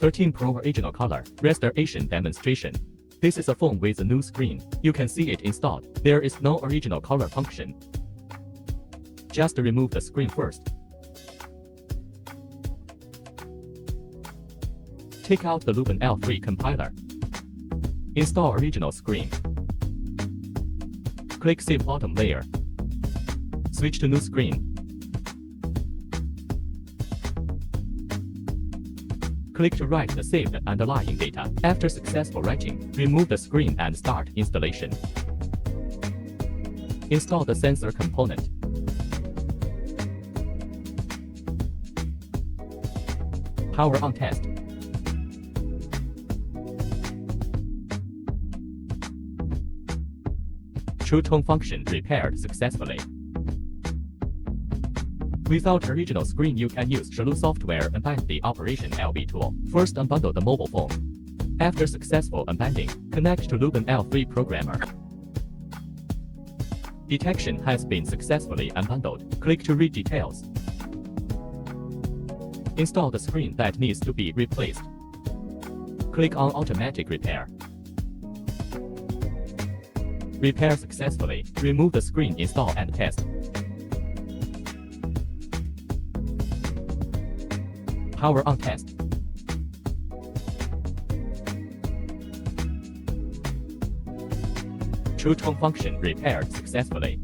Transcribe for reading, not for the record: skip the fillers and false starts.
13 Pro original color restoration demonstration. This is a phone with a new screen. You can see it installed. There is no original color function. Just remove the screen first. Take out the Luban L3 compiler. Install original screen. Click Save Bottom Layer. Switch to new screen. Click to write the saved underlying data. After successful writing, remove the screen and start installation. Install the sensor component. Power on test. True tone function repaired successfully. Without original screen, you can use Shalu software unbind the operation LB tool. First, unbundle the mobile phone. After successful unbinding, connect to Luban L3 programmer. Detection has been successfully unbundled. Click to read details. Install the screen that needs to be replaced. Click on Automatic Repair. Repair successfully. Remove the screen, install and test. Power on test. True tone function repaired successfully.